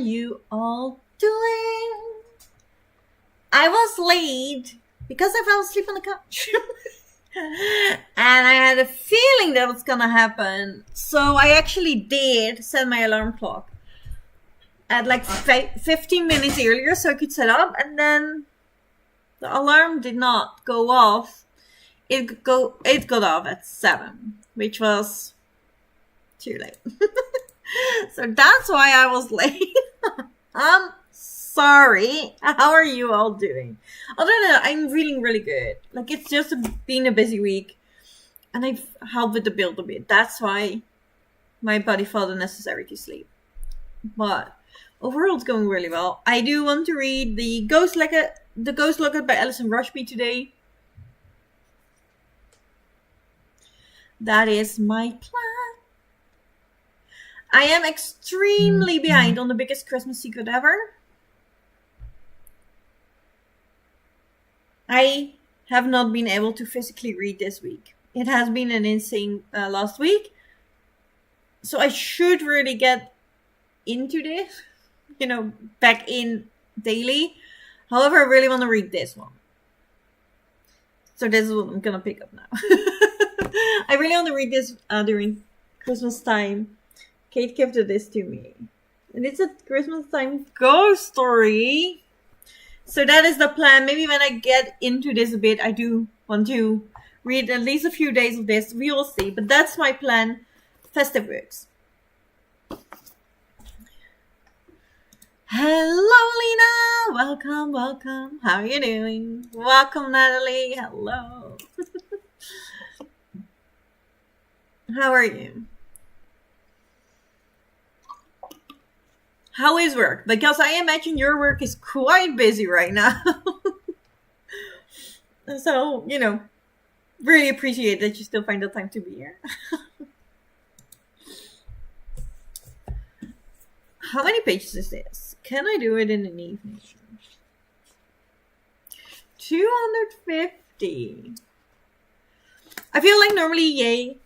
you all doing? I was late because I fell asleep on the couch. And I had a feeling that was gonna happen. So I actually did set my alarm clock at like 15 minutes earlier so I could set up. And then the alarm did not go off. It got off at 7, which was too late. So that's why I was late. I'm sorry. How are you all doing? Other than that, I'm feeling really good. Like, it's just been a busy week. And I've helped with the build a bit. That's why my body felt necessary to sleep. But overall, it's going really well. I do want to read The Ghost Locket by Alison Rushby today. That is my plan. I am extremely behind on the biggest Christmas secret ever. I have not been able to physically read this week. It has been an insane last week. So I should really get into this, back in daily. However, I really want to read this one. So this is what I'm going to pick up now. I really want to read this during Christmas time. Kate gifted this to me. And it's a Christmas time ghost story. So that is the plan. Maybe when I get into this a bit, I do want to read at least a few days of this. We will see. But that's my plan. Festive books. Hello, Lena. Welcome. How are you doing? Welcome, Natalie. Hello. How are you? How is work? Because I imagine your work is quite busy right now. So, really appreciate that you still find the time to be here. How many pages is this? Can I do it in an evening? 250. I feel like normally, yay.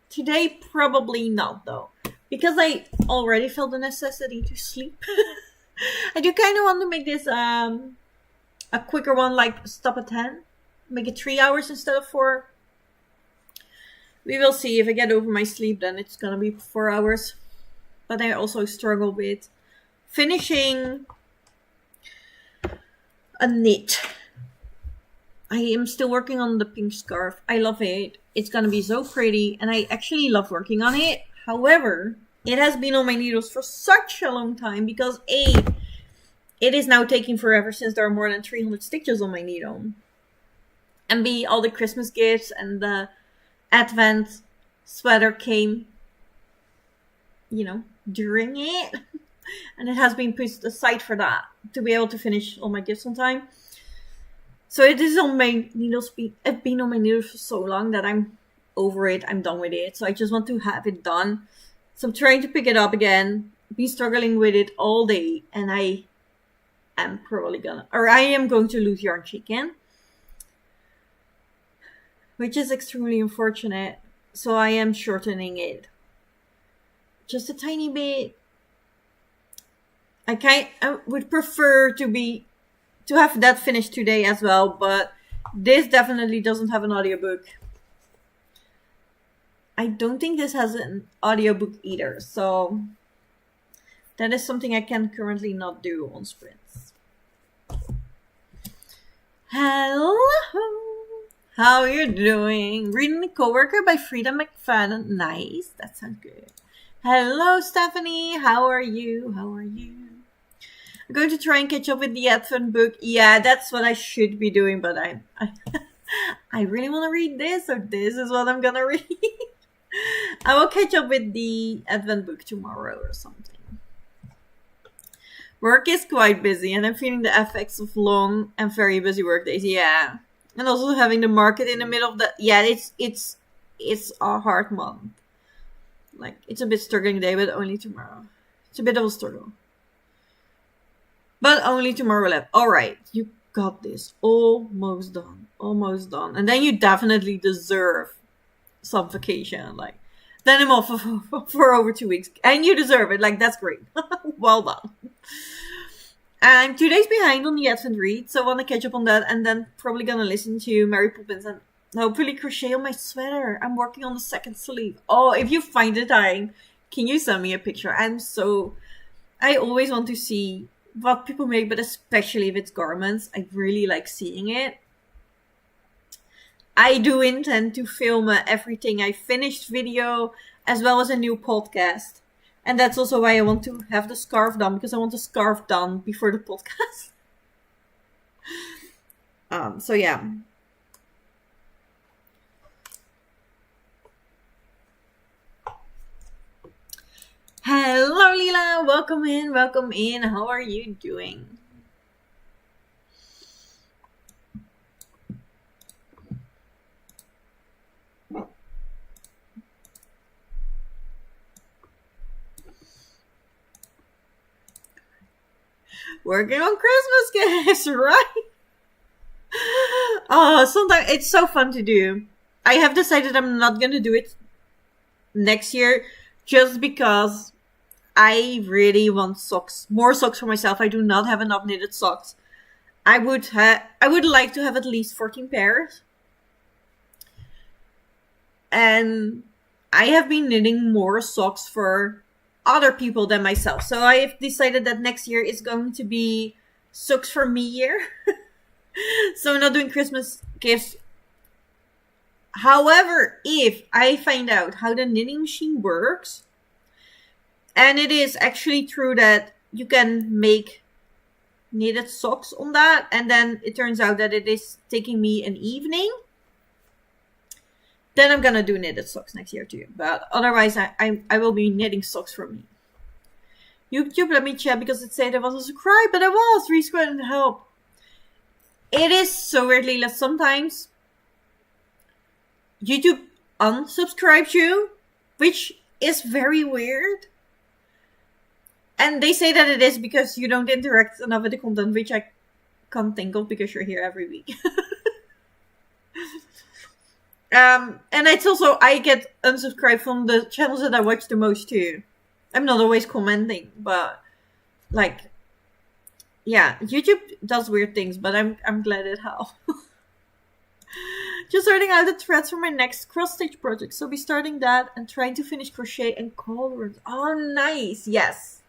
Today, probably not, though. Because I already felt the necessity to sleep. I do kind of want to make this a quicker one, like stop at 10. Make it 3 hours instead of 4. We will see. If I get over my sleep, then it's going to be 4 hours. But I also struggle with finishing a knit. I am still working on the pink scarf. I love it. It's going to be so pretty. And I actually love working on it. However, it has been on my needles for such a long time because A, it is now taking forever since there are more than 300 stitches on my needle. And B, all the Christmas gifts and the Advent sweater came, during it. And it has been pushed aside for that to be able to finish all my gifts on time. So it is on my needles. It's been on my needles for so long that I'm over it. I'm done with it. So I just want to have it done. So I'm trying to pick it up again. Been struggling with it all day. And I am going to lose yarn chicken. Which is extremely unfortunate. So I am shortening it. Just a tiny bit. I would prefer to have that finished today as well. But this definitely doesn't have an audiobook. I don't think this has an audiobook either, so that is something I can currently not do on sprints. Hello! How are you doing? Reading The Coworker by Frida McFadden. Nice, that sounds good. Hello, Stephanie. How are you? I'm going to try and catch up with the Advent book. Yeah, that's what I should be doing, but I really want to read this, so this is what I'm gonna read. I will catch up with the Advent book tomorrow or something. Work is quite busy and I'm feeling the effects of long and very busy work days. Yeah. And also having the market in the middle of that. Yeah, it's a hard month. Like, it's a bit struggling day, but only tomorrow. It's a bit of a struggle. But only tomorrow left. Alright, you got this. Almost done. And then you definitely deserve some vacation. Like, Then I'm off for over 2 weeks. And you deserve it. Like, that's great. Well done. I'm 2 days behind on the Advent read, so I want to catch up on that. And then probably going to listen to Mary Poppins and hopefully crochet on my sweater. I'm working on the second sleeve. Oh, if you find the time, can you send me a picture? I always want to see what people make, but especially if it's garments. I really like seeing it. I do intend to film everything I finished video as well as a new podcast. And that's also why I want to have the scarf done, because I want the scarf done before the podcast. So yeah. Hello, Lila. Welcome in. Welcome in. How are you doing? Working on Christmas gifts, right? Oh, sometimes it's so fun to do. I have decided I'm not gonna do it next year just because I really want socks, more socks for myself. I do not have enough knitted socks. I would like to have at least 14 pairs. And I have been knitting more socks for other people than myself. So I have decided that next year is going to be socks for me year. So I'm not doing Christmas gifts. However, if I find out how the knitting machine works, and it is actually true that you can make knitted socks on that, and then it turns out that it is taking me an evening, then I'm gonna do knitted socks next year too. But otherwise, I will be knitting socks for me. YouTube, let me check because it said I was a subscribe, but I was. Resubscribe and help. It is so weird, Leila. Sometimes YouTube unsubscribes you, which is very weird. And they say that it is because you don't interact enough with the content, which I can't think of because you're here every week. And it's also, I get unsubscribed from the channels that I watch the most too. I'm not always commenting, but like, yeah, YouTube does weird things, but I'm glad it helps. Just sorting out the threads for my next cross-stitch project. So I'll be starting that and trying to finish crochet and collards. Oh, nice. Yes.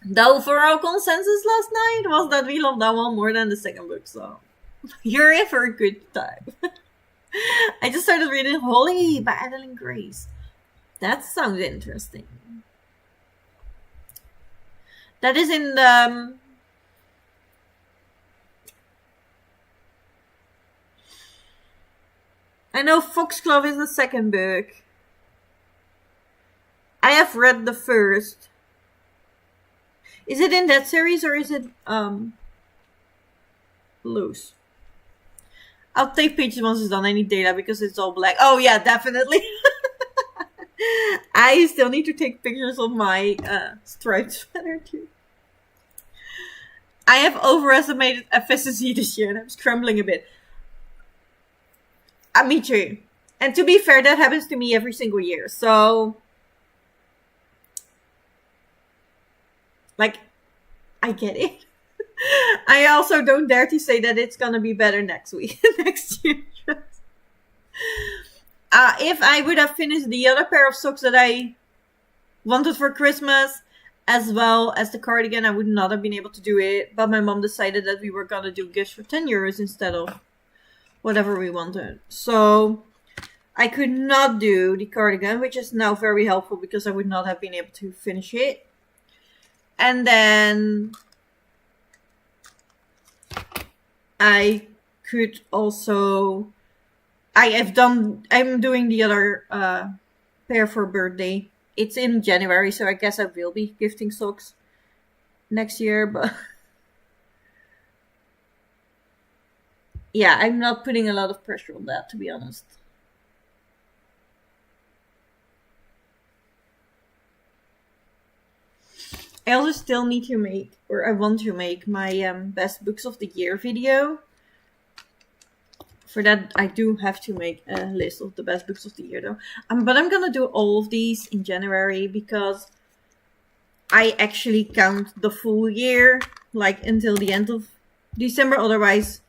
The overall consensus last night was that we love that one more than the second book. So you're in for a good time. I just started reading Holly by Adeline Grace. That sounds interesting. That is in the... I know Foxglove is the second book. I have read the first. Is it in that series or is it loose? I'll take pictures once it's done. I need data because it's all black. Oh yeah, definitely. I still need to take pictures of my striped sweater too. I have overestimated efficiency this year and I'm scrambling a bit. Me too. And to be fair, that happens to me every single year. So, like, I get it. I also don't dare to say that it's gonna be better next week, next year. If I would have finished the other pair of socks that I wanted for Christmas, as well as the cardigan, I would not have been able to do it. But my mom decided that we were gonna do gifts for 10 euros instead of whatever we wanted. So I could not do the cardigan, which is now very helpful because I would not have been able to finish it. And then I could also... I'm doing the other pair for birthday. It's in January, so I guess I will be gifting socks next year, but... yeah, I'm not putting a lot of pressure on that, to be honest. I also still need to make, or I want to make, my best books of the year video For that, I do have to make a list of the best books of the year, though. But I'm gonna do all of these in January because I actually count the full year, like until the end of December. Otherwise,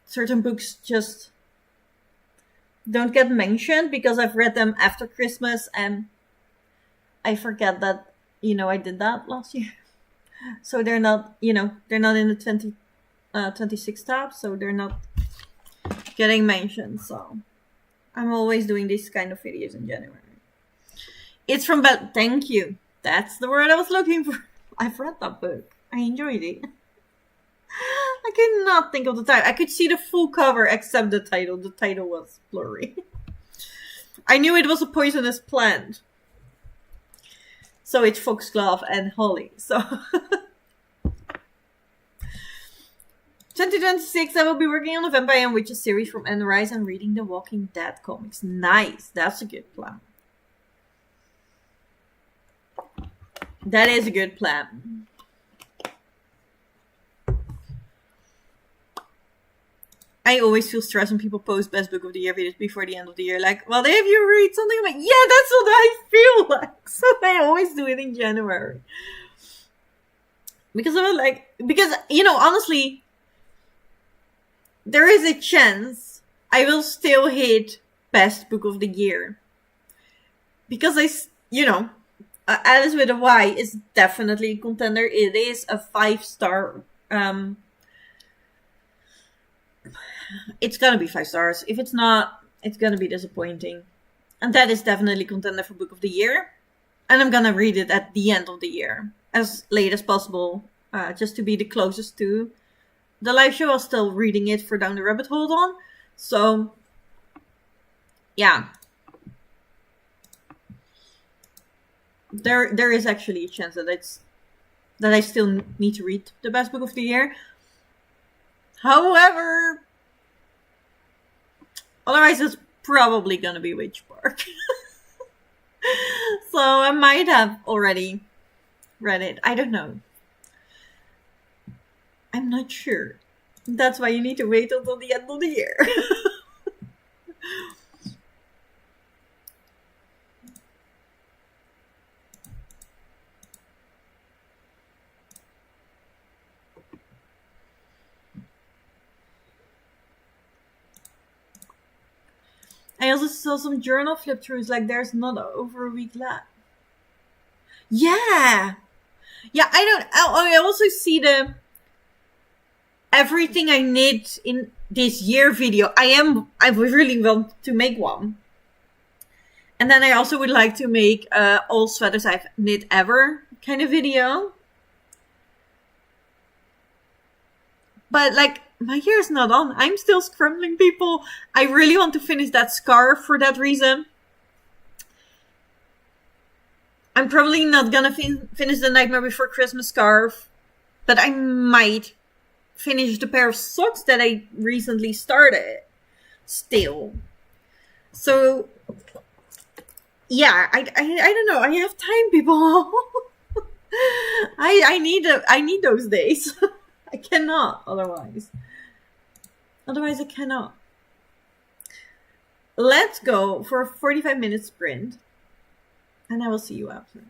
certain books just don't get mentioned because I've read them after Christmas and I forget that, I did that last year. So they're not, they're not in the 26 tab, so they're not getting mentioned. So I'm always doing these kind of videos in January. It's from Beth. Thank you. That's the word I was looking for. I've read that book. I enjoyed it. I could not think of the title. I could see the full cover except the title. The title was blurry. I knew it was a poisonous plant. So it's foxglove and holly. So 2026, I will be working on the Vampire and Witches series from Anne Rice and reading the Walking Dead comics. Nice. That's a good plan. That is a good plan. I always feel stressed when people post best book of the year videos before the end of the year. Like, well, have you read something? I'm like, yeah, that's what I feel like. So I always do it in January. Because honestly, there is a chance I will still hit best book of the year. Because Alice with a Y is definitely a contender. It is a 5-star. It's gonna be 5 stars. If it's not, it's gonna be disappointing. And that is definitely contender for book of the year. And I'm gonna read it at the end of the year, as late as possible, just to be the closest to the live show. I'm still reading it for Down the Rabbit Hole on. So, yeah. There is actually a chance that I still need to read the best book of the year. However, otherwise it's probably gonna be Witch Park. So I might have already read it. I don't know. I'm not sure. That's why you need to wait until the end of the year. I also saw some journal flip throughs, like there's not over a week left. Yeah, I also see the everything I need in this year video. I really want to make one. And then I also would like to make all sweaters I've knit ever kind of video. But like, my year is not on. I'm still scrambling, people. I really want to finish that scarf for that reason. I'm probably not gonna finish the Nightmare Before Christmas scarf, but I might finish the pair of socks that I recently started. Still. So, yeah, I don't know. I have time, people. I need those days. I cannot otherwise. Otherwise, I cannot. Let's go for a 45-minute sprint. And I will see you after.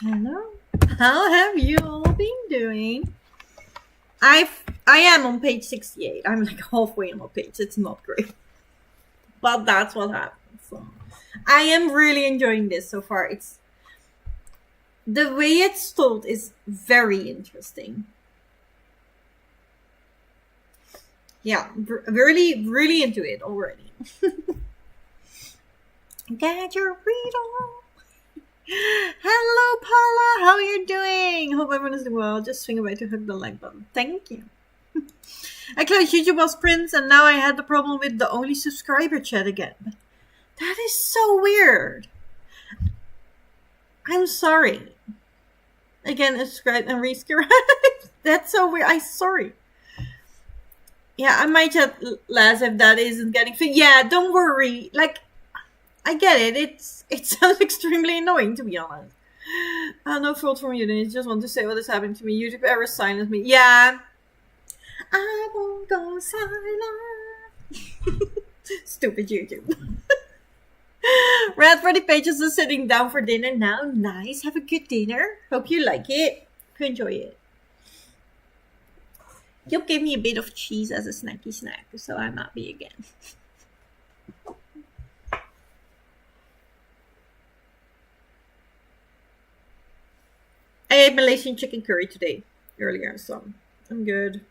Hello. How have you all been doing? I am on page 68. I'm like halfway on the page. It's not great, but that's what happens. So I am really enjoying this so far. It's the way it's told is very interesting. Yeah, really, really into it already. Get your read on. Hello, Paula. How are you doing? Hope everyone is doing well. Just swing away to hit the like button. Thank you. I closed YouTube as Prince, and now I had the problem with the only subscriber chat again. That is so weird. I'm sorry. Again, subscribe and resubscribe. That's so weird. I'm sorry. Yeah, I might chat less if that isn't getting fixed. Yeah, don't worry. Like, I get it. It sounds extremely annoying, to be honest. No fault from you. I just want to say what is happening to me. YouTube error silence me. Yeah. I won't go silent. Stupid YouTube. Red for the pages is sitting down for dinner now. Nice. Have a good dinner. Hope you like it. Enjoy it. You gave me a bit of cheese as a snacky snack, so I'm happy again. I ate Malaysian chicken curry today, earlier, so I'm good.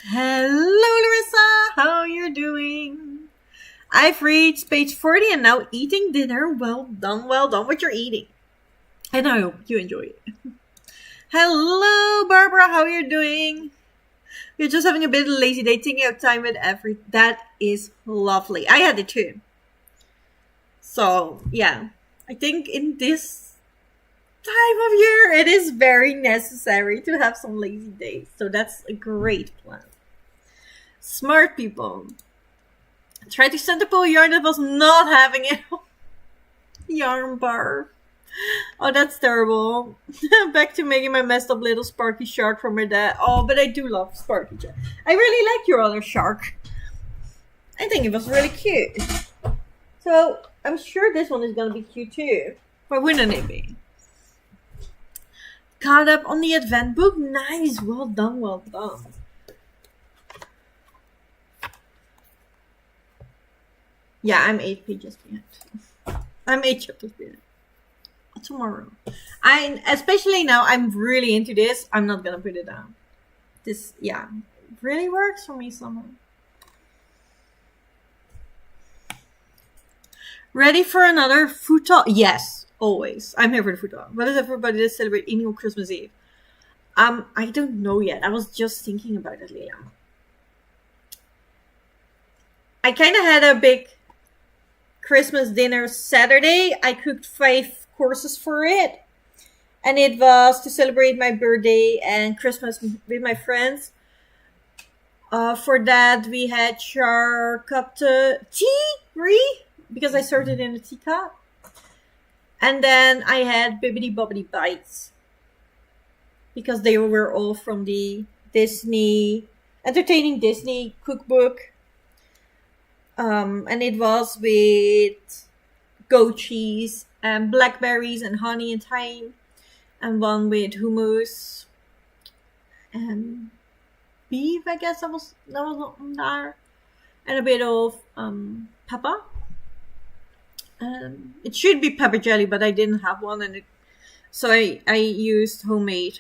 Hello, Larissa. How are you doing? I've reached page 40 and now eating dinner. Well done what you're eating. And I hope you enjoy it. Hello, Barbara. How are you doing? You're just having a bit of a lazy day, taking out time with that is lovely. I had it too. So, yeah. I think in this time of year, it is very necessary to have some lazy days. So that's a great plan. Smart people. Tried to send a pull yarn that was not having it. Yarn bar. Oh, that's terrible. Back to making my messed up little Sparky shark from my dad. Oh, but I do love Sparky shark. I really like your other shark. I think it was really cute. So, I'm sure this one is going to be cute too. Why wouldn't it be? Caught up on the Advent book. Nice. Well done, well done. Yeah, I'm 8 pages behind. I'm 8 chapters behind. Tomorrow. Especially now, I'm really into this. I'm not gonna put it down. This, yeah, really works for me somehow. Ready for another food talk? Yes, always. I'm here for the food talk. What is everybody that celebrate evening on Christmas Eve? I don't know yet. I was just thinking about it, Leah. I kind of had a big Christmas dinner Saturday. I cooked 5 courses for it, and it was to celebrate my birthday and Christmas with my friends. For that, we had charcuterie because I served it in a teacup, and then I had bibbidi bobbidi bites because they were all from the entertaining Disney cookbook. And it was with goat cheese and blackberries and honey and thyme, and one with hummus and beef. I guess that was on there, and a bit of pepper. It should be pepper jelly, but I didn't have one, so I used homemade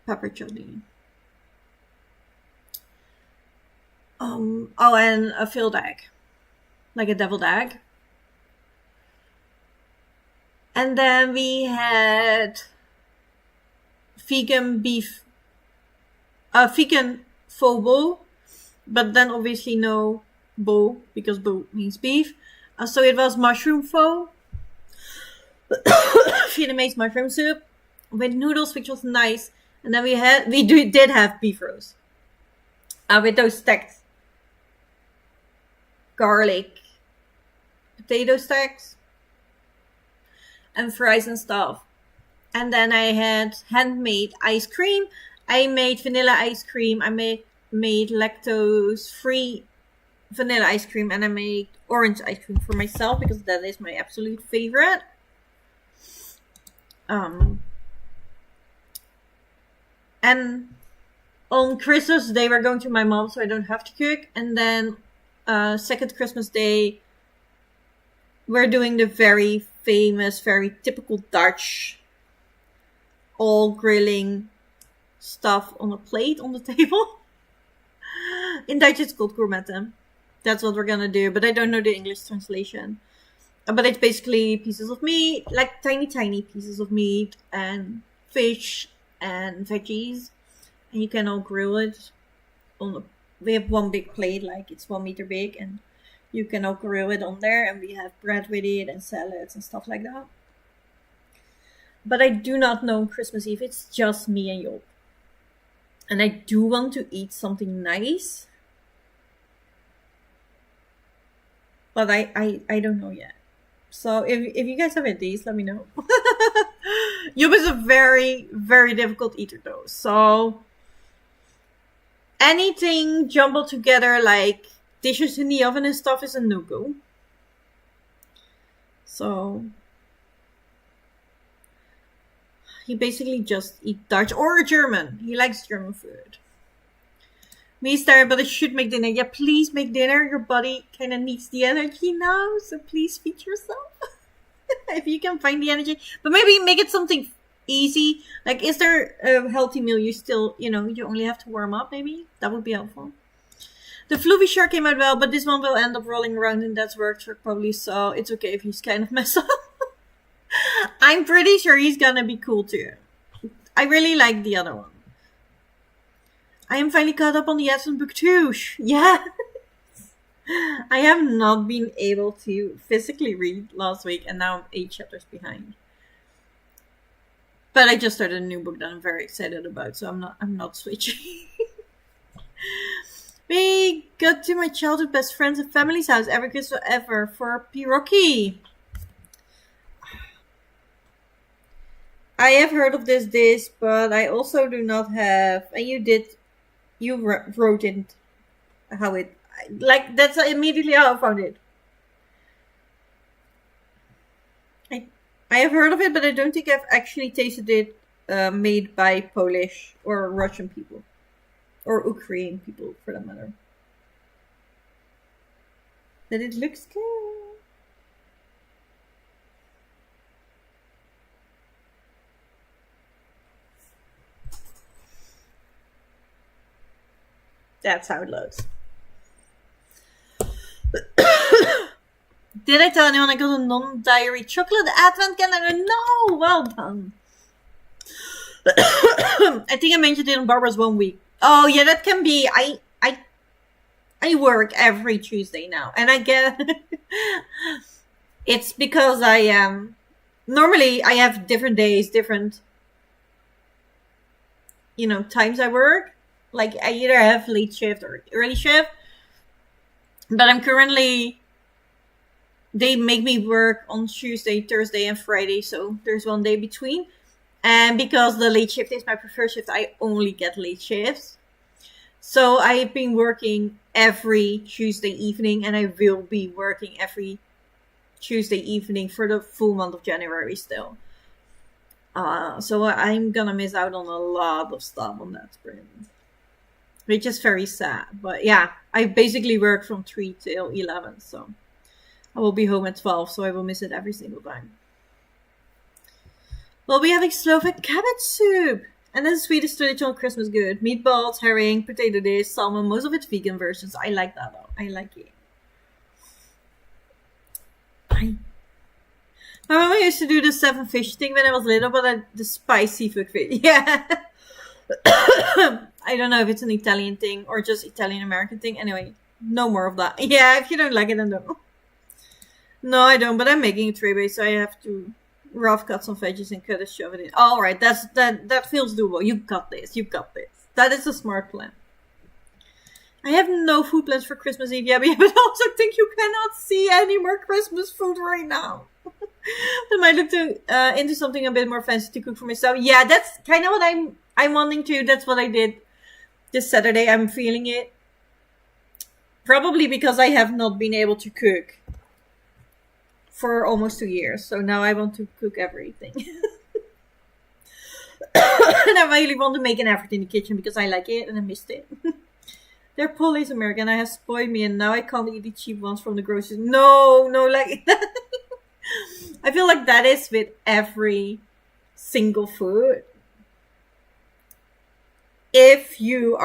pepper jelly. And a filled egg, like a deviled egg. And then we had vegan faux bowl, but then obviously no bowl because bowl means beef. So it was mushroom faux, Vietnamese mushroom soup with noodles, which was nice. And then we did have beef roast with those stacked garlic potato stacks and fries and stuff. And then I had handmade ice cream. I made vanilla ice cream. I made made lactose-free vanilla ice cream, and I made orange ice cream for myself because that is my absolute favorite. And on Christmas Day we're going to my mom, so I don't have to cook. And then second Christmas Day we're doing the very famous, very typical Dutch, all grilling stuff on a plate on the table. In Dutch it's called gourmetten. That's what we're gonna do, but I don't know the English translation. But it's basically pieces of meat, like tiny pieces of meat and fish and veggies, and you can all grill it we have one big plate, like it's 1 meter big, and you can all grill it on there, and we have bread with it and salads and stuff like that. But I do not know Christmas Eve. It's just me and Job. And I do want to eat something nice. But I don't know yet. So if you guys have ideas, let me know. Job is a very, very difficult eater though. So anything jumbled together like dishes in the oven and stuff is a no-go. So he basically just eats Dutch or German. He likes German food. Me tired, but I should make dinner. Yeah, please make dinner. Your body kind of needs the energy now, so please feed yourself. If you can find the energy. But maybe make it something easy. Like, is there a healthy meal you still, you only have to warm up, maybe? That would be helpful. The Fluffy Shark came out well, but this one will end up rolling around in Dad's work truck probably, so it's okay if he's kind of messed up. I'm pretty sure he's gonna be cool too. I really like the other one. I am finally caught up on the ads on booktube. Yeah. I have not been able to physically read last week, and now I'm 8 chapters behind. But I just started a new book that I'm very excited about, so I'm not switching. We got to my childhood best friends and family's house every Christmas ever for Piroki. I have heard of this dish, but I also do not have. And you wrote it how it, like, that's immediately how I found it. I have heard of it, but I don't think I've actually tasted it made by Polish or Russian people. Or Ukrainian people, for that matter. But it looks good. That's how it looks. Did I tell anyone I got a non-dairy chocolate advent calendar? No! Well done. I think I mentioned it on Barbara's 1 week. Oh yeah, that can be. I work every Tuesday now, and I get it's because I am normally I have different days, different times I work. Like I either have late shift or early shift, but I'm currently they make me work on Tuesday, Thursday, and Friday, so there's 1 day between. And because the late shift is my preferred shift, I only get late shifts. So I've been working every Tuesday evening, and I will be working every Tuesday evening for the full month of January still. So I'm gonna miss out on a lot of stuff on that sprint, which is very sad. But yeah, I basically work from 3 till 11, so I will be home at 12, so I will miss it every single time. We'll be having Slovak cabbage soup. And then Swedish traditional Christmas good. Meatballs, herring, potato dish, salmon. Most of it's vegan versions. I like that though. I like it. My mama used to do the 7 fish thing when I was little, but the spicy seafood fish. Yeah. I don't know if it's an Italian thing or just Italian-American thing. Anyway, no more of that. Yeah, if you don't like it, then don't. No, I don't, but I'm making a tray base, so I have to rough cut some veggies and cut and shove it in. All right, that feels doable. You got this. That is a smart plan. I have no food plans for Christmas Eve yet, but I also think you cannot see any more Christmas food right now. I might look into something a bit more fancy to cook for myself. Yeah, that's kind of what I'm wanting to. That's what I did this Saturday I'm feeling it. Probably because I have not been able to cook for almost 2 years. So now I want to cook everything. And I really want to make an effort in the kitchen because I like it and I missed it. Their Polish American. I have spoiled me and now I can't eat the cheap ones from the groceries. No, like I feel like that is with every single food. If you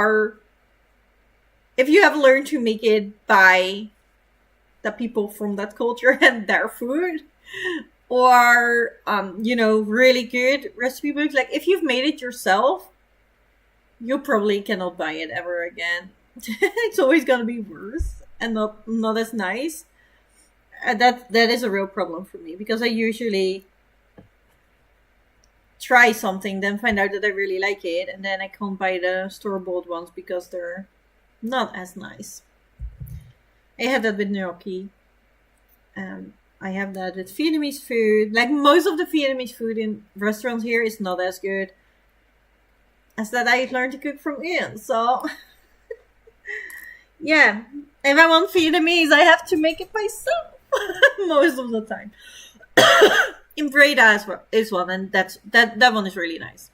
have learned to make it by the people from that culture and their food, or really good recipe books, like if you've made it yourself, you probably cannot buy it ever again. It's always gonna be worse and not as nice. That is a real problem for me because I usually try something, then find out that I really like it, and then I can't buy the store-bought ones because they're not as nice. I had that with gnocchi. I have that with Vietnamese food. Like most of the Vietnamese food in restaurants here is not as good as that I learned to cook from Ian. So yeah, if I want Vietnamese, I have to make it myself most of the time. In Breda is one, and that one is really nice.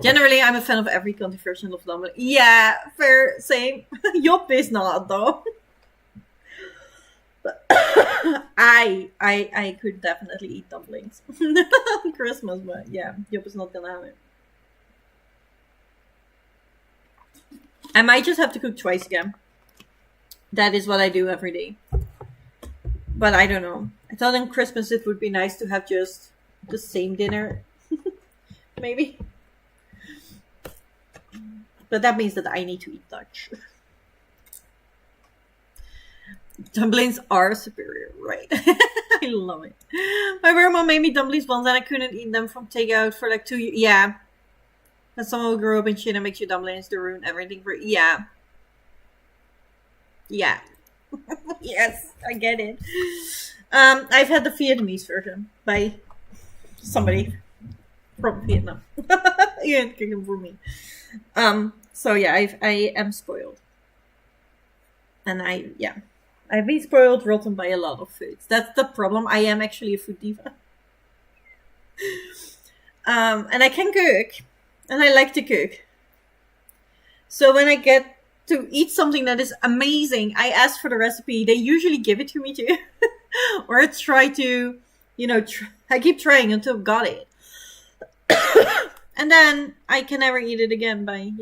Generally, I'm a fan of every country version of dumpling. Yeah, fair, same. Job is not though. But I could definitely eat dumplings on Christmas, but yeah, Job is not gonna have it. I might just have to cook twice again. That is what I do every day. But I don't know. I thought on Christmas it would be nice to have just the same dinner. Maybe. But that means that I need to eat Dutch. Dumplings are superior, right? I love it. My grandma made me dumplings once and I couldn't eat them from takeout for like 2 years. Yeah. And someone who grew up in China makes you dumplings to ruin everything for... Yeah. Yeah. Yes, I get it. I've had the Vietnamese version by somebody from Vietnam. You can't cook them for me. So yeah, I am spoiled. And I've been spoiled rotten by a lot of foods. That's the problem. I am actually a food diva. And I can cook. And I like to cook. So when I get to eat something that is amazing, I ask for the recipe. They usually give it to me too. Or I try to, I keep trying until I got it. And then I can never eat it again by,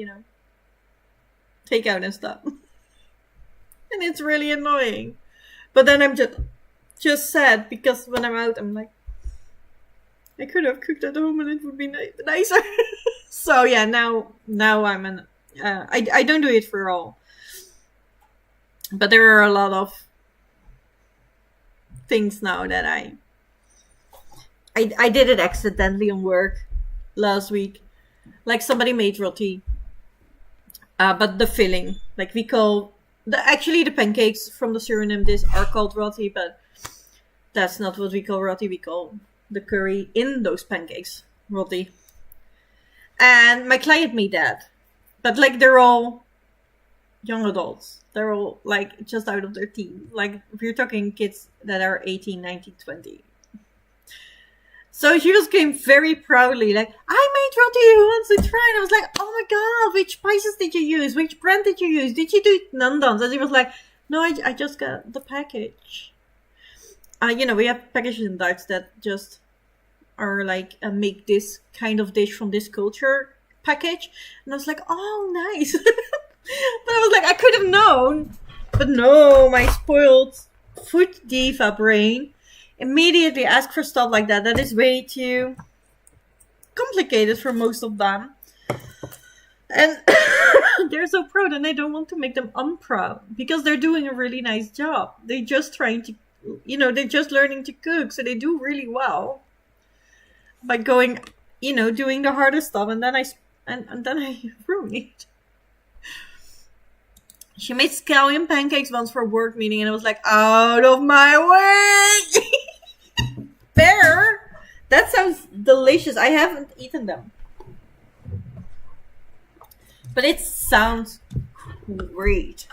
takeout and stuff. And it's really annoying. But then I'm just sad because when I'm out, I'm like, I could have cooked at home and it would be nicer. So yeah, now I'm I don't do it for all. But there are a lot of things now that I did it accidentally on work last week. Like somebody made roti. But the filling, like we call the pancakes from the Suriname dish are called roti, but that's not what we call roti. We call the curry in those pancakes roti. And my client made that. But like they're all young adults. They're all like just out of their teens. Like if you're talking kids that are 18, 19, 20. So she just came very proudly like, I made roti, who wants to try? And I was like, oh my god, which spices did you use? Which brand did you use? Did you do nandans? And she was like, no, I just got the package. We have packages in Dutch that just are like make this kind of dish from this culture package. And I was like, oh, nice. But I was like, I could have known. But no, my spoiled food diva brain immediately asked for stuff like that. That is way too complicated for most of them. And they're so proud and I don't want to make them unproud because they're doing a really nice job. They're just trying to, they're just learning to cook. So they do really well by going, doing the hardest stuff. And then I ruined it. She made scallion pancakes once for a work meeting and I was like, out of my way. Fair. That sounds delicious. I haven't eaten them. But it sounds great.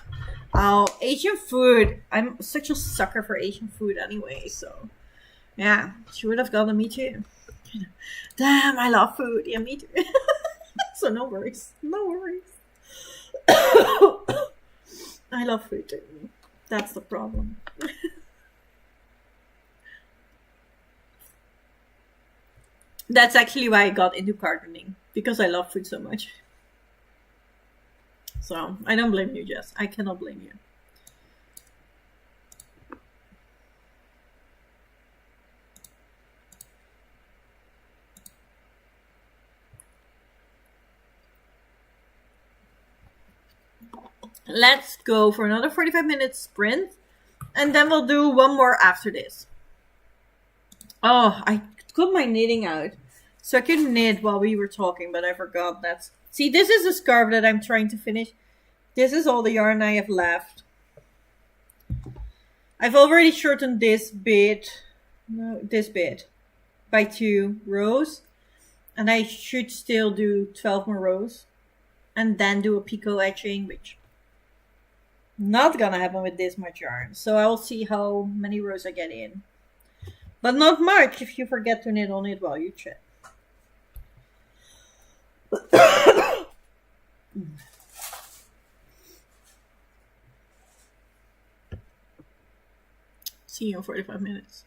Oh, Asian food. I'm such a sucker for Asian food anyway, so yeah, she would have gotten me too. Damn, I love food. Yeah, me too. So no worries. No worries. I love food too. That's the problem. That's actually why I got into gardening, because I love food so much. So I don't blame you, Jess. I cannot blame you. Let's go for another 45-minute sprint, and then we'll do one more after this. Oh, I got my knitting out. So I could knit while we were talking, but I forgot that. See, this is the scarf that I'm trying to finish. This is all the yarn I have left. I've already shortened this bit, by 2 rows. And I should still do 12 more rows. And then do a picot etching, which not gonna happen with this much yarn. So I'll see how many rows I get in. But not much if you forget to knit on it while you chat. See you in 45 minutes.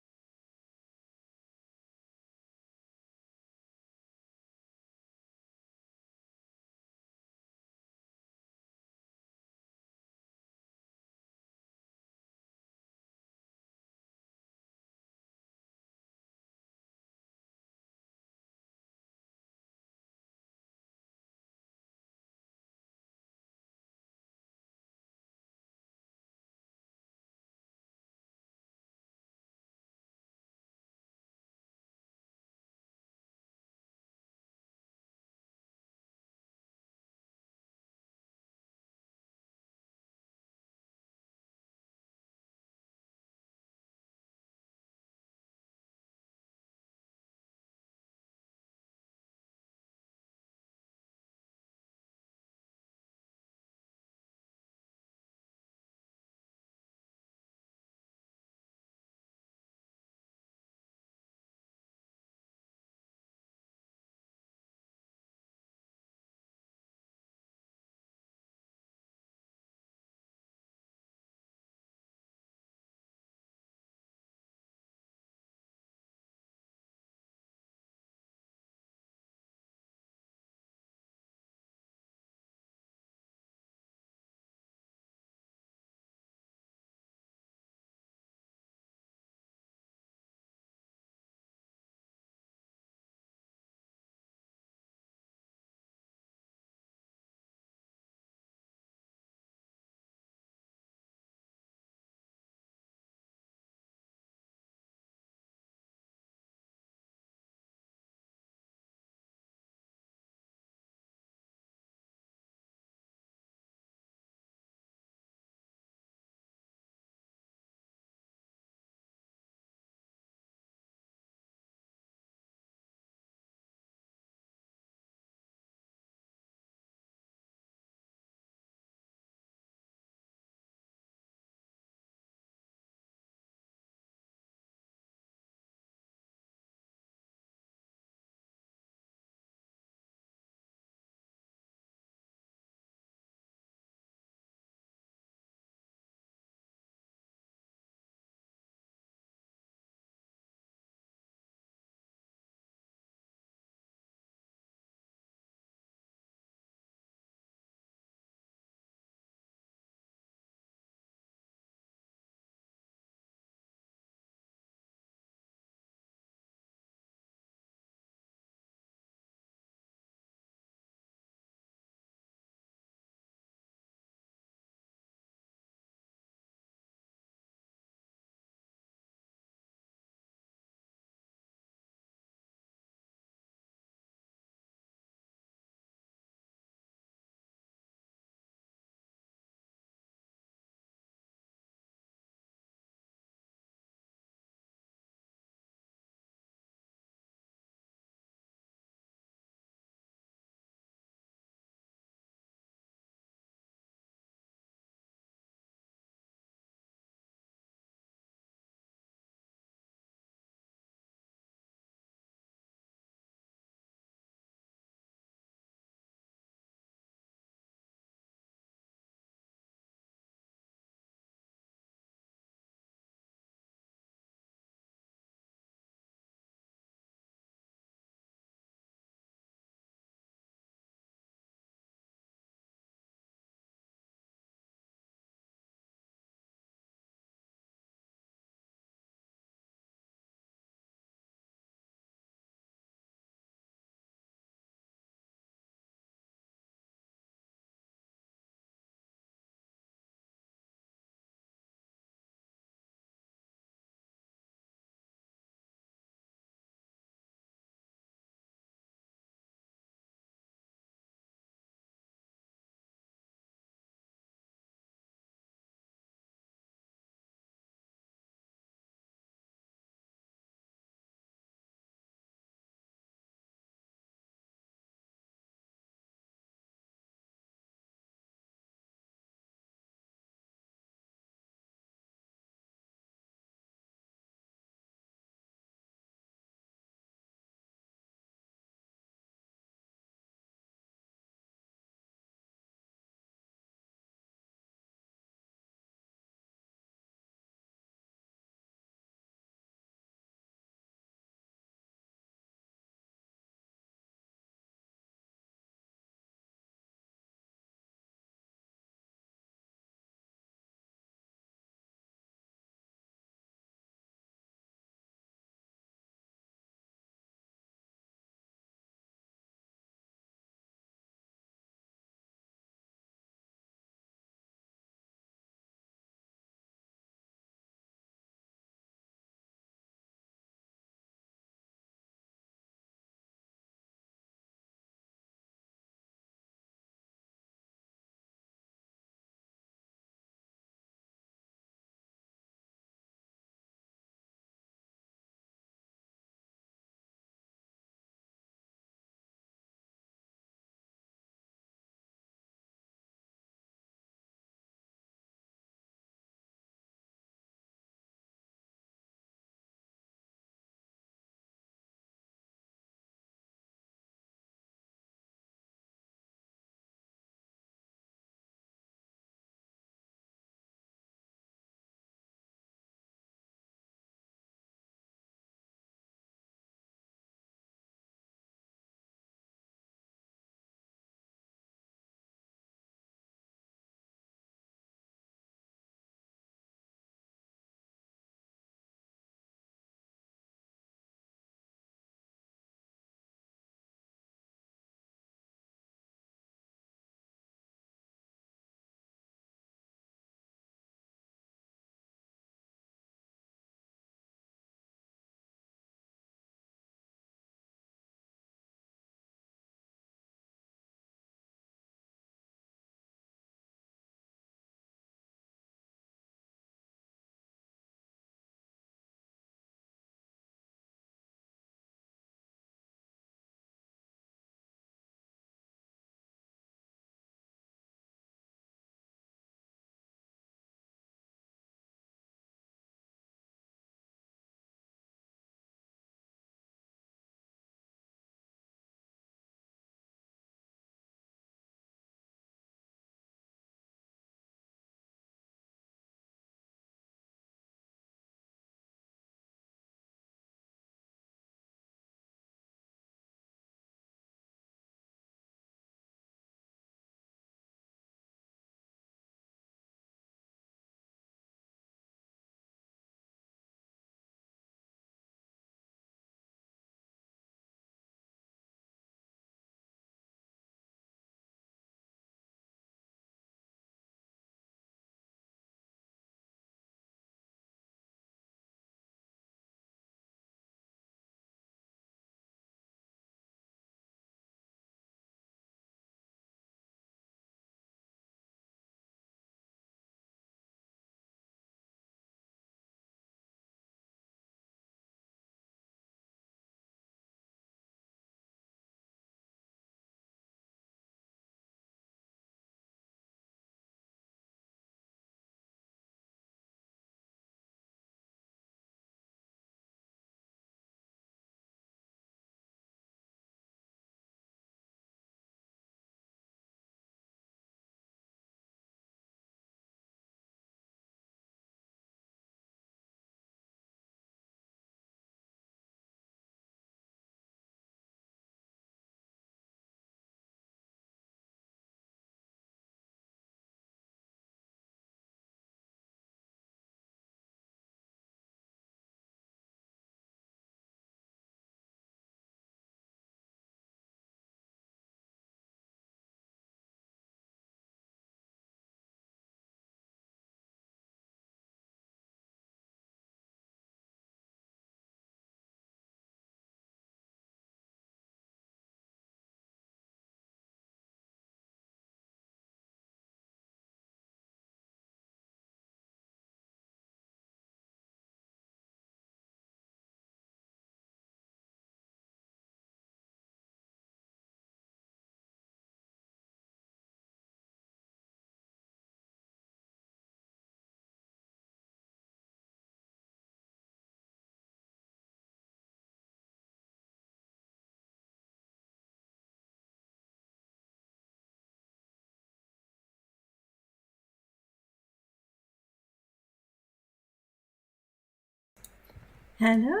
Hello,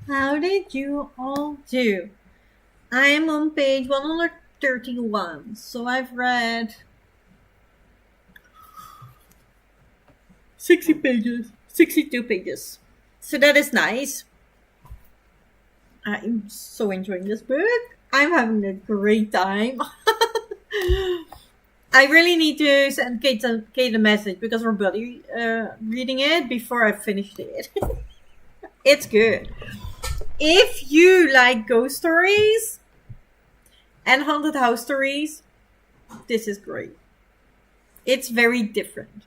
how did you all do? I'm on page 131, so I've read 60 pages, 62 pages. So that is nice. I'm so enjoying this book. I'm having a great time. I really need to send Kate a message because we're buddy reading it before I finished it. It's good. If you like ghost stories and haunted house stories, this is great. It's very different.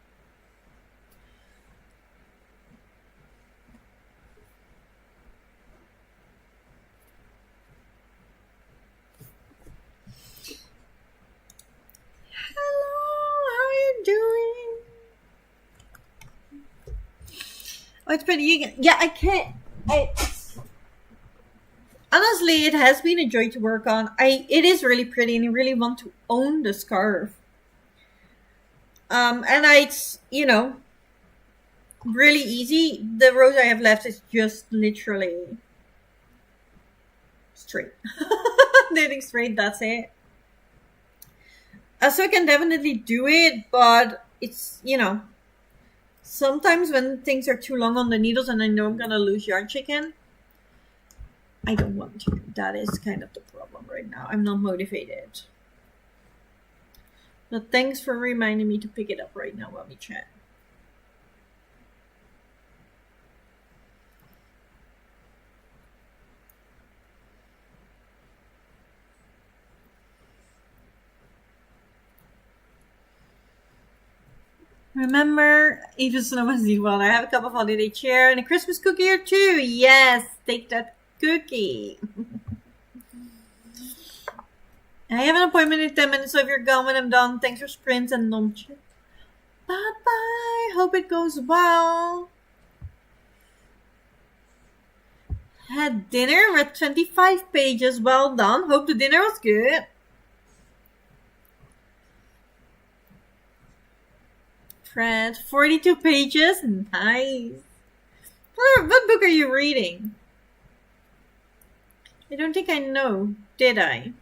Oh, it's pretty. Yeah, I can't. Honestly, it has been a joy to work on. It is really pretty, and I really want to own the scarf. And it's really easy. The rows I have left is just literally straight, knitting straight. That's it. So I can definitely do it, but it's sometimes when things are too long on the needles and I know I'm gonna lose yarn chicken, I don't want to. That is kind of the problem right now. I'm not motivated. But thanks for reminding me to pick it up right now while we chat. Remember, even Snowman's well. I have a cup of holiday cheer and a Christmas cookie or two. Yes, take that cookie. I have an appointment in 10 minutes, so if you're gone when I'm done, thanks for sprints and non-chip. Bye-bye. Hope it goes well. Had dinner, read 25 pages. Well done. Hope the dinner was good. Fred, 42 pages. Nice. What book are you reading? I don't think I know. Did I?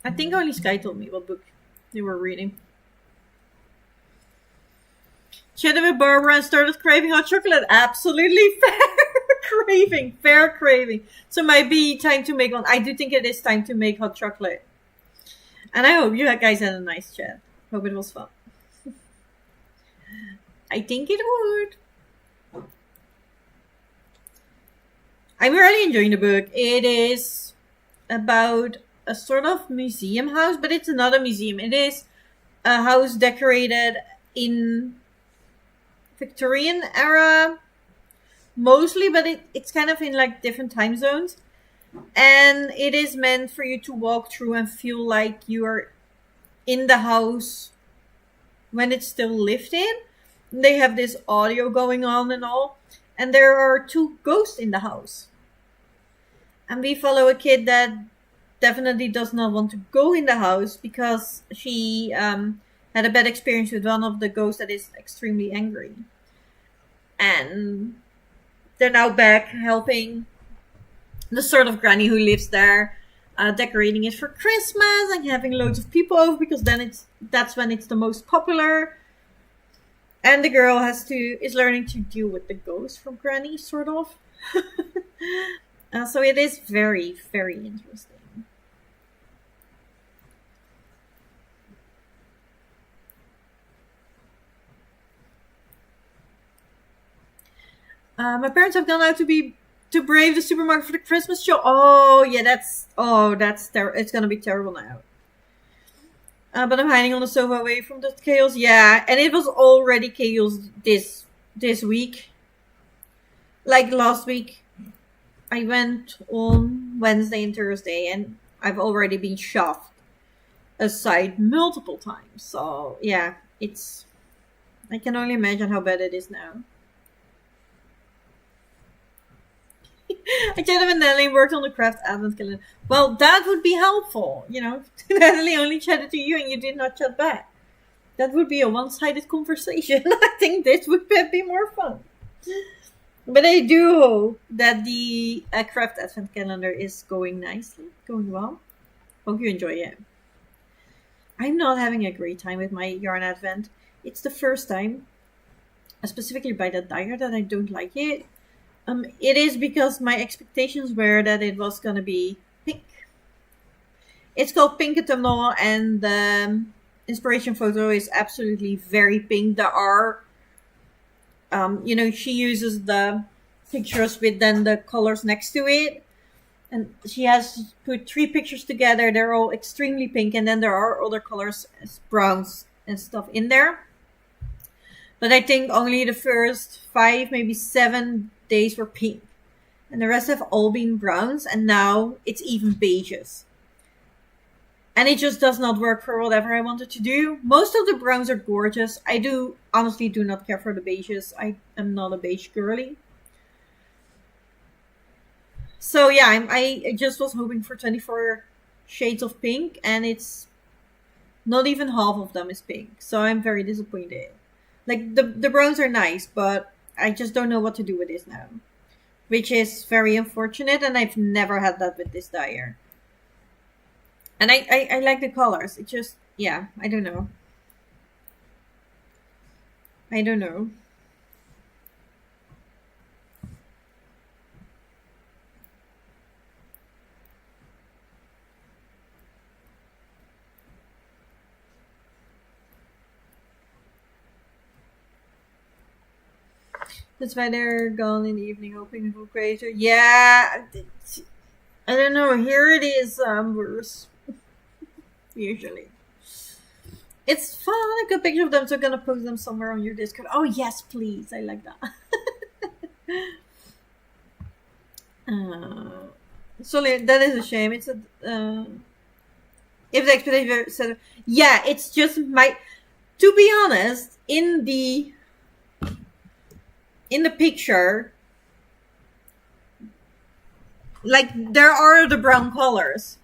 I think only Sky told me what book they were reading. Chatted with Barbara and started craving hot chocolate. Absolutely fair craving. So might be time to make one. I do think it is time to make hot chocolate. And I hope you guys had a nice chat. Hope it was fun. I think it would. I'm really enjoying the book. It is about a sort of museum house, but it's not a museum. It is a house decorated in Victorian era, mostly, but it's kind of in like different time zones. And it is meant for you to walk through and feel like you are in the house when it's still lived in. They have this audio going on and all. And there are two ghosts in the house. And we follow a kid that definitely does not want to go in the house because she had a bad experience with one of the ghosts that is extremely angry. And they're now back helping the sort of granny who lives there, decorating it for Christmas and having loads of people over because then that's when it's the most popular. And the girl is learning to deal with the ghost from Granny, sort of. So it is very, very interesting. My parents have gone out to brave the supermarket for the Christmas show. Oh yeah, that's terrible. It's gonna be terrible now. But I'm hiding on the sofa away from the chaos. Yeah, and it was already chaos this week. Like last week, I went on Wednesday and Thursday, and I've already been shoved aside multiple times. So yeah, I can only imagine how bad it is now. I chatted with Natalie and worked on the craft advent calendar. Well, that would be helpful, Natalie only chatted to you and you did not chat back. That would be a one-sided conversation. I think this would be more fun. But I do hope that the craft advent calendar is going nicely, going well. Hope you enjoy it. I'm not having a great time with my yarn advent. It's the first time, specifically by the dyer, that I don't like it. It is because my expectations were that it was gonna be pink. It's called Pink Autumnal, and the inspiration photo is absolutely very pink. There are, she uses the pictures with then the colors next to it, and she has put 3 pictures together. They're all extremely pink, and then there are other colors, browns and stuff in there. But I think only the first 5, maybe 7 days were pink, and the rest have all been browns, and now it's even beiges. And it just does not work for whatever I wanted to do. Most of the browns are gorgeous. I honestly do not care for the beiges. I am not a beige girly. So yeah, I just was hoping for 24 shades of pink, and it's not even half of them is pink. So I'm very disappointed. Like, the browns are nice, but I just don't know what to do with this now. Which is very unfortunate, and I've never had that with this dyer. And I like the colors. It just, yeah, I don't know. That's why they're gone in the evening, hoping for greater. Yeah, I don't know. Here it is, worse. Usually. It's fun. I got a picture of them, so I'm gonna post them somewhere on your Discord. Oh yes, please. I like that. So that is a shame. It's a if the expectation said, yeah, it's just my. To be honest, in the picture, like, there are the brown colors,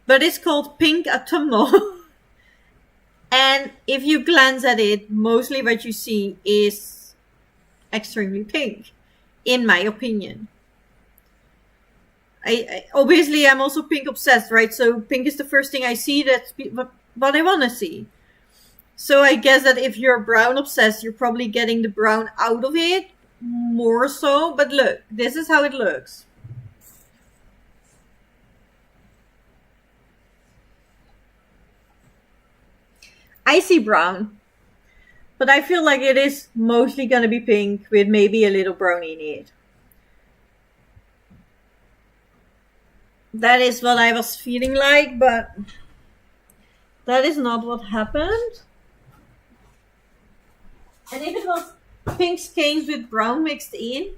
but it's called Pink Autumnal. And if you glance at it, mostly what you see is extremely pink, in my opinion. I obviously, I'm also pink obsessed, right? So pink is the first thing I see. That's what I want to see. So I guess that if you're brown obsessed, you're probably getting the brown out of it more so. But look, this is how it looks. I see brown, but I feel like it is mostly going to be pink with maybe a little brown in it. That is what I was feeling like, but that is not what happened. And if it was pink skeins with brown mixed in,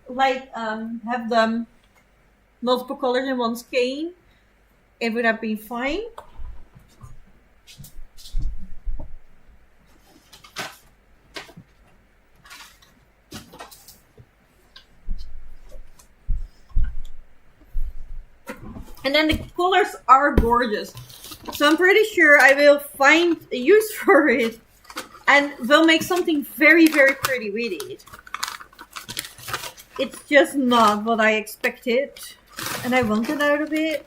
like have them multiple colors in one skein, it would have been fine. And then the colors are gorgeous. So I'm pretty sure I will find a use for it and will make something very, very pretty with it. It's just not what I expected and I wanted out of it.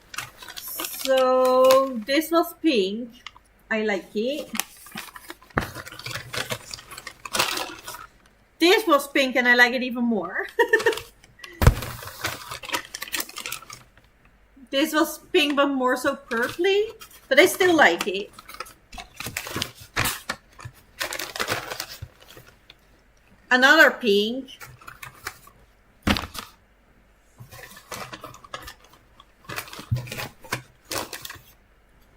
So this was pink. I like it. This was pink and I like it even more. This was pink, but more so purpley, but I still like it. Another pink.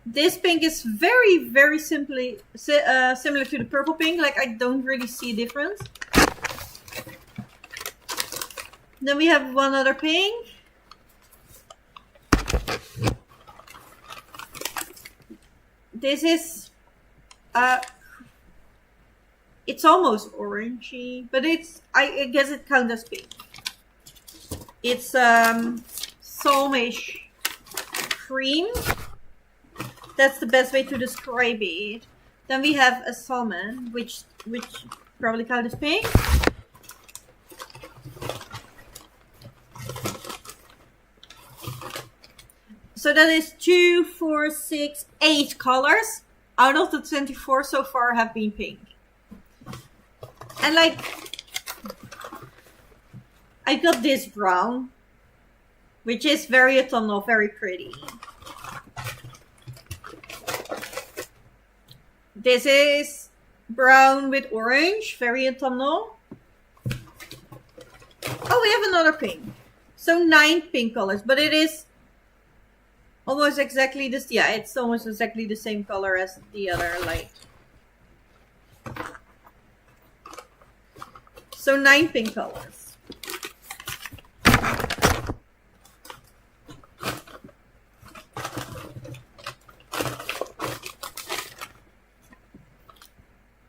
This pink is very, very simply similar to the purple pink. Like, I don't really see a difference. Then we have one other pink. This is, it's almost orangey, but I guess it counts as pink. It's salmish cream. That's the best way to describe it. Then we have a salmon, which probably counts as pink. So that is 2, 4, 6, 8 colors. Out of the 24 so far have been pink. And like, I got this brown, which is very autumnal, very pretty. This is brown with orange, very autumnal. Oh, we have another pink. So 9 pink colors, but it is almost exactly this. Yeah, it's almost exactly the same color as the other light. So 9 pink colors.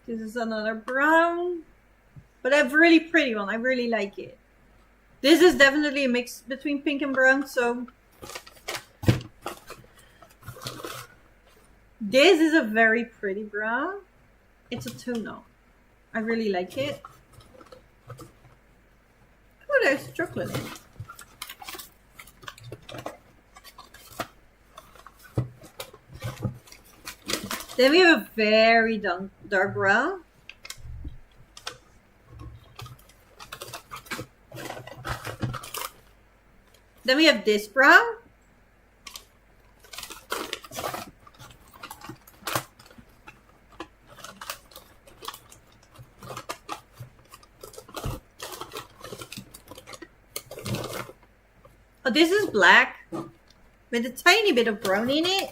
This is another brown, but a really pretty one. I really like it. This is definitely a mix between pink and brown, so this is a very pretty brown. It's a tonal. I really like it. Oh, there's chocolate in it. Then we have a very dark brown. Then we have this brown. Oh, this is black with a tiny bit of brown in it.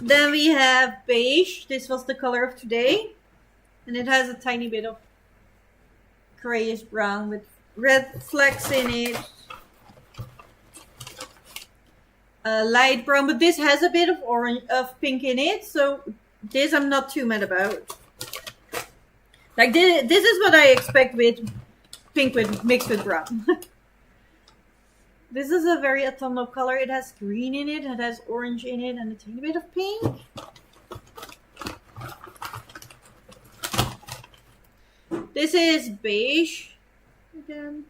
Then we have beige. This was the color of today. And it has a tiny bit of grayish brown with red flecks in it. Light brown, but this has a bit of orange, of pink in it. So this I'm not too mad about. Like this is what I expect with pink with mixed with brown. This is a very autumnal color. It has green in it, it has orange in it, and a tiny bit of pink. This is beige again.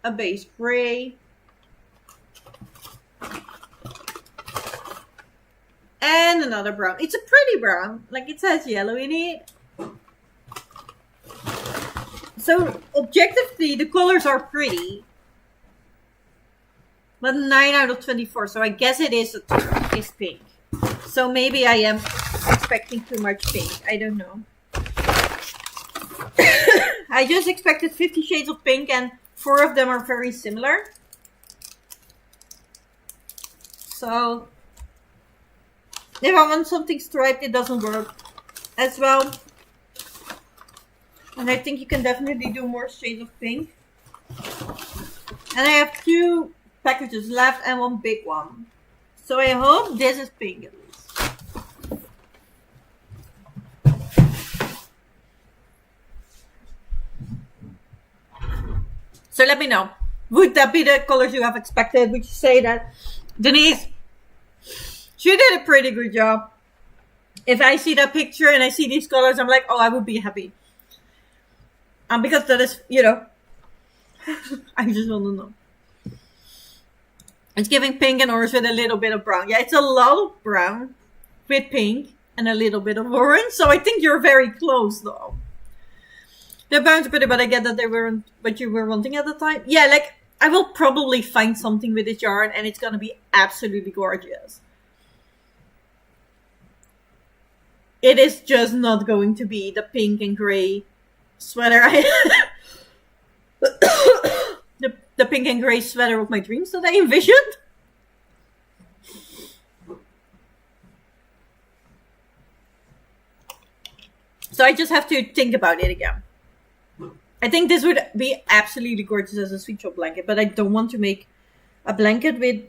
A beige gray. And another brown. It's a pretty brown. Like it has yellow in it. So objectively, the colors are pretty, but 9 out of 24. So I guess it is pink. So maybe I am expecting too much pink. I don't know. I just expected 50 shades of pink, and 4 of them are very similar. So if I want something striped, it doesn't work as well. And I think you can definitely do more shades of pink. And I have 2 packages left and 1 big one. So I hope this is pink at least. So let me know. Would that be the colors you have expected? Would you say that Denise, she did a pretty good job? If I see that picture and I see these colors, I'm like, oh, I would be happy. Because that is, you know, I just want to know. It's giving pink and orange with a little bit of brown. Yeah, it's a lot of brown with pink and a little bit of orange. So I think you're very close, though. The browns are pretty, but I get that they weren't what you were wanting at the time. Yeah, like, I will probably find something with this yarn, and it's going to be absolutely gorgeous. It is just not going to be the pink and gray sweater the pink and gray sweater of my dreams that I envisioned. So I just have to think about it again. I think this would be absolutely gorgeous as a sweet shop blanket, but I don't want to make a blanket with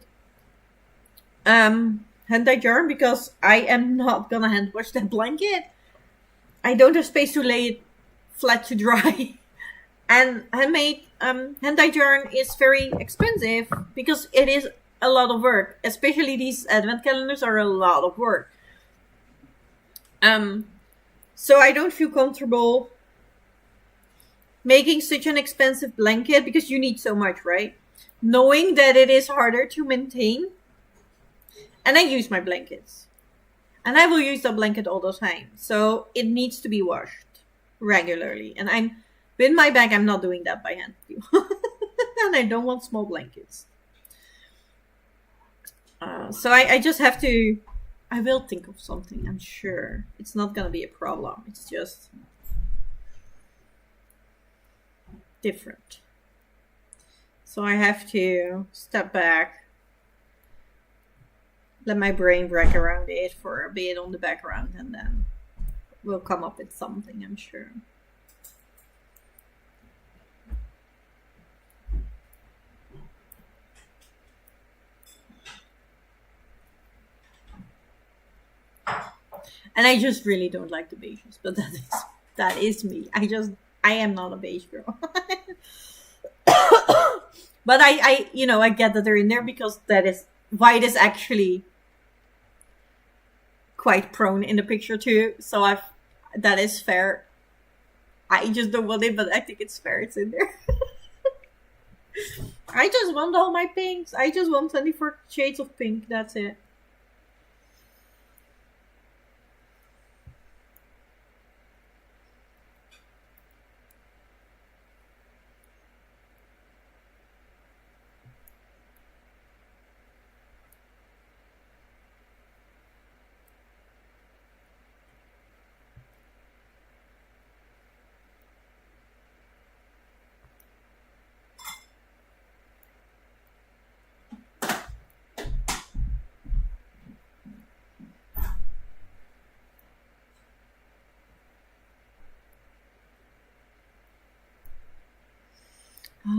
hand-dyed yarn because I am not gonna hand wash that blanket. I don't have space to lay it flat to dry. And handmade hand-dyed yarn is very expensive because it is a lot of work. Especially these advent calendars are a lot of work. So I don't feel comfortable making such an expensive blanket because you need so much, right? Knowing that it is harder to maintain. And I use my blankets. And I will use the blanket all the time. So it needs to be washed regularly. And I'm with my bag, I'm not doing that by hand. And I don't want small blankets. So I just have to. I will think of something, I'm sure. It's not going to be a problem. It's just different. So I have to step back, let my brain work around it for a bit on the background, and then we'll come up with something, I'm sure. And I just really don't like the beiges, but that is me. I am not a beige girl. But I get that they're in there because that is white is actually quite prone in the picture too. So that is fair. I just don't want it, but I think it's fair. It's in there. I just want all my pinks. I just want 24 shades of pink. That's it.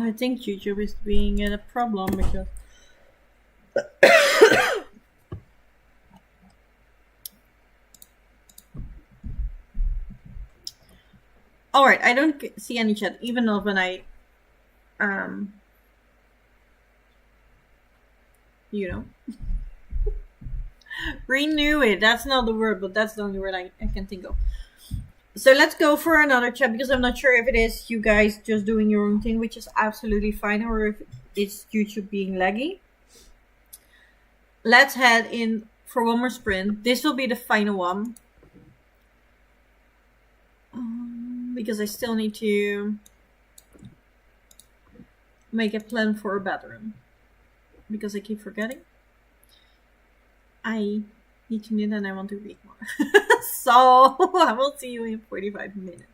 I think YouTube is being a problem because all right, I don't see any chat, even though when I you know renew it. That's not the word, but that's the only word I can think of. So let's go for another chat because I'm not sure if it is you guys just doing your own thing, which is absolutely fine, or if it's YouTube being laggy. Let's head in for one more sprint. This will be the final one. Because I still need to make a plan for a bathroom. Because I keep forgetting. I need to knit and I want to read more. So I will see you in 45 minutes.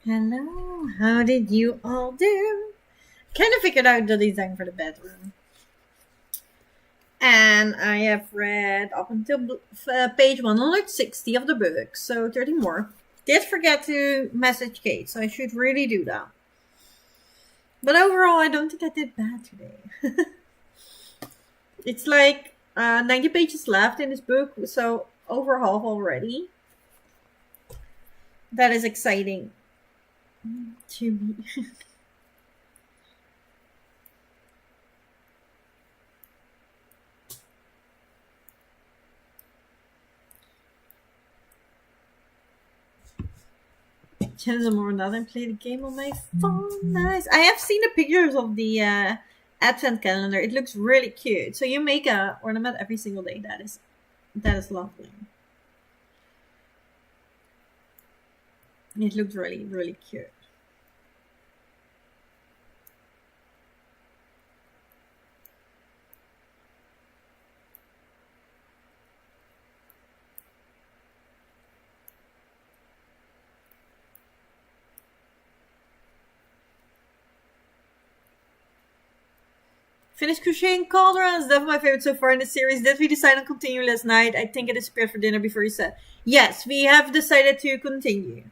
Hello, how did you all do? Kind of figured out the design for the bedroom. And I have read up until page 160 of the book, so 30 more. Did forget to message Kate, so I should really do that. But overall, I don't think I did bad today. It's like 90 pages left in this book, so over half already. That is exciting to me. Some more now than play the game on my phone. Nice. I have seen the pictures of the advent calendar. It looks really cute. So you make a ornament every single day. That is lovely. It looks really, really cute. Finished crocheting cauldron. It's definitely my favorite so far in the series. Did we decide on continue last night? I think I disappeared for dinner before you said. Yes, we have decided to continue.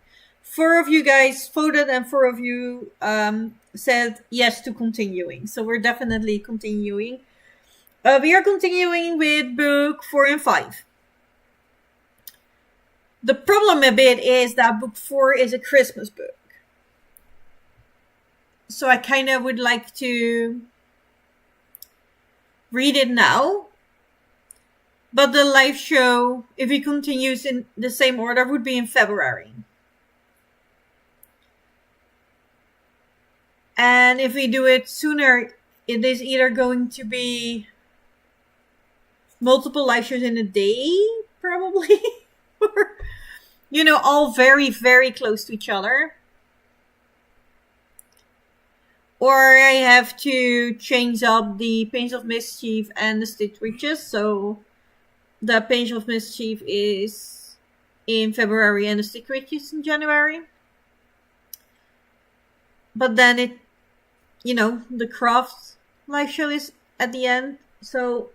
4 of you guys voted and 4 of you said yes to continuing. So we're definitely continuing. We are continuing with book 4 and 5. The problem a bit is that book 4 is a Christmas book. So I kind of would like to read it now. But the live show, if it continues in the same order, would be in February. And if we do it sooner, it is either going to be multiple live shows in a day, probably. Or, all very, very close to each other. Or I have to change up the Pains of Mischief and the Stitch Witches. So the Pains of Mischief is in February and the Stitch Witches in January. But then the craft live show is at the end. So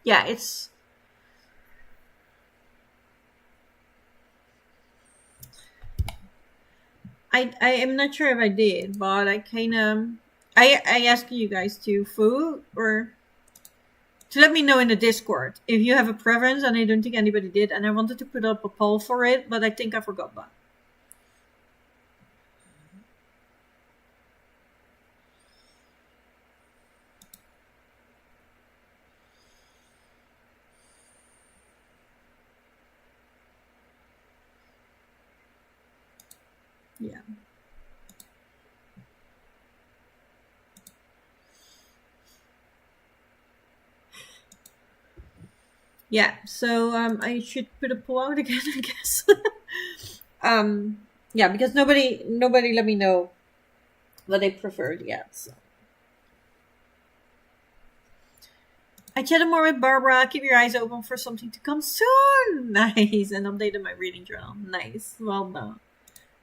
yeah, it's I am not sure if I did, but I asked you guys to vote or to let me know in the Discord if you have a preference, and I don't think anybody did, and I wanted to put up a poll for it, but I think I forgot that. Yeah. Yeah, so I should put a poll out again, I guess. Yeah, because nobody let me know what they preferred yet. So. I chatted more with Barbara. Keep your eyes open for something to come soon. Nice. And updated my reading journal. Nice. Well done.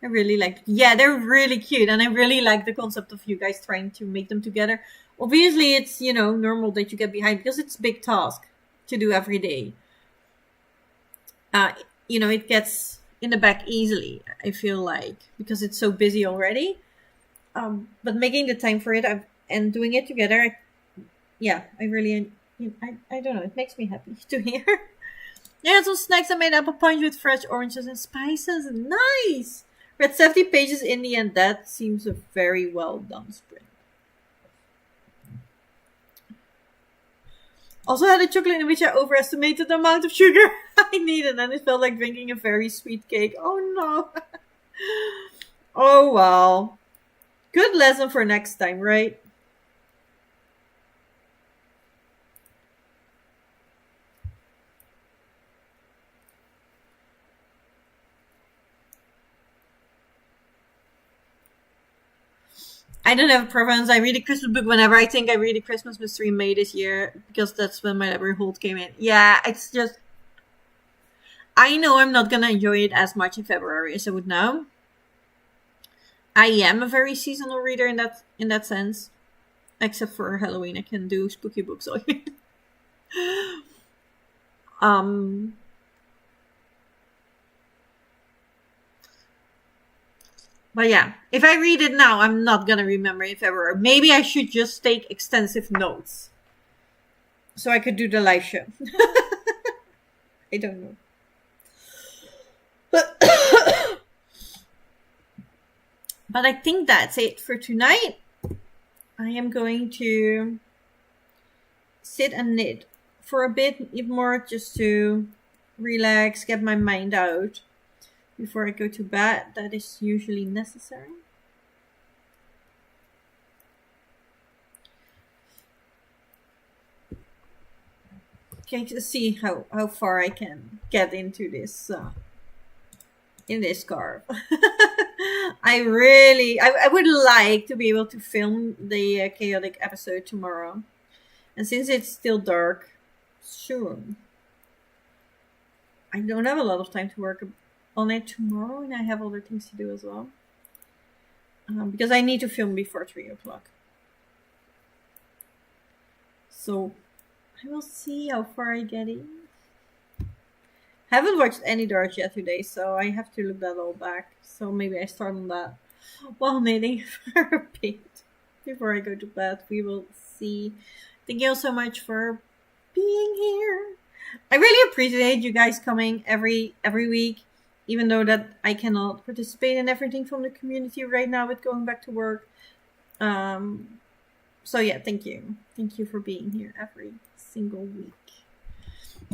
I really like. Yeah, they're really cute, and I really like the concept of you guys trying to make them together. Obviously, it's normal that you get behind because it's a big task to do every day. It gets in the back easily, I feel like, because it's so busy already. But making the time for it and doing it together, I really, I don't know, it makes me happy to hear. Yeah, some snacks I made apple punch with fresh oranges and spices. Nice! Read 70 pages in the end. That seems a very well done sprint. Also had a chocolate in which I overestimated the amount of sugar I needed, and it felt like drinking a very sweet cake. Oh no. Oh well. Good lesson for next time, right? I don't have a preference. I read a Christmas book whenever I think I read a Christmas mystery in May this year, because that's when my library hold came in. Yeah, it's just I know I'm not gonna enjoy it as much in February as I would now. I am a very seasonal reader in that sense. Except for Halloween, I can do spooky books all year. But yeah, if I read it now, I'm not gonna remember in February. Maybe I should just take extensive notes so I could do the live show. I don't know. But I think that's it for tonight. I am going to sit and knit for a bit, even more, just to relax, get my mind out before I go to bed. That is usually necessary. Okay, to see how far I can get into this in this scarf. I would like to be able to film the chaotic episode tomorrow, and since it's still dark, sure, I don't have a lot of time to work on it tomorrow, and I have other things to do as well, because I need to film before 3 o'clock. So I will see how far I get in. Haven't watched any darts yet today, so I have to look that all back. So maybe I start on that while knitting for a bit before I go to bed. We will see. Thank you all so much for being here. I really appreciate you guys coming every week, even though that I cannot participate in everything from the community right now with going back to work. So yeah, thank you. Thank you for being here every single week.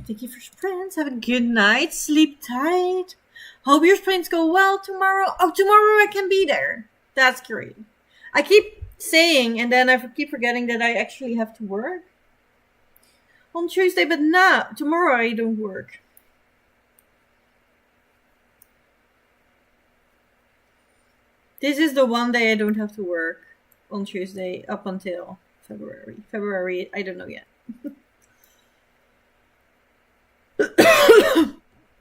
Thank you for sprints. Have a good night. Sleep tight. Hope your sprints go well tomorrow. Oh, tomorrow I can be there. That's great. I keep saying, and then I keep forgetting that I actually have to work on Tuesday, but no, tomorrow I don't work. This is the one day I don't have to work on Tuesday up until February. February, I don't know yet.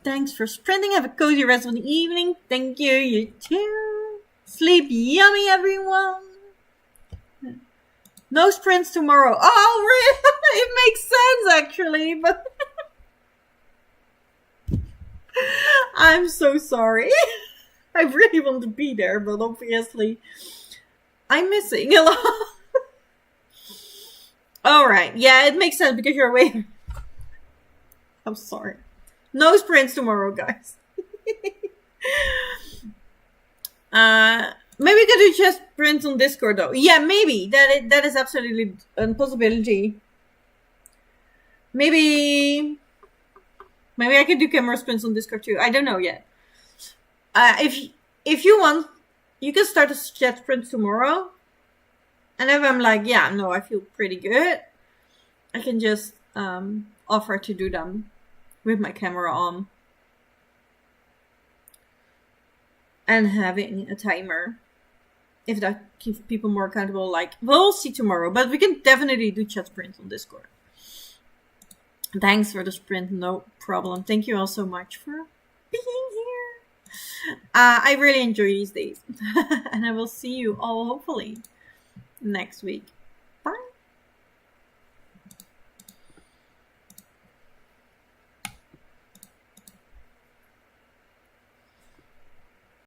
Thanks for sprinting. Have a cozy rest of the evening. Thank you. You too. Sleep yummy, everyone. No sprints tomorrow. Oh, really? It makes sense, actually. But I'm so sorry. I really want to be there, but obviously I'm missing a lot. All right. Yeah, it makes sense because you're away. I'm sorry. No sprints tomorrow, guys. Maybe we could do just sprints on Discord, though. Yeah, maybe. That is absolutely a possibility. Maybe I could do camera sprints on Discord, too. I don't know yet. If you want, you can start a chat sprint tomorrow. And if I'm like, yeah, no, I feel pretty good, I can just offer to do them with my camera on and having a timer, if that keeps people more accountable. Like, we'll see tomorrow, but we can definitely do chat sprints on Discord. Thanks for the sprint, no problem. Thank you all so much for being here. I really enjoy these days. And I will see you all hopefully next week.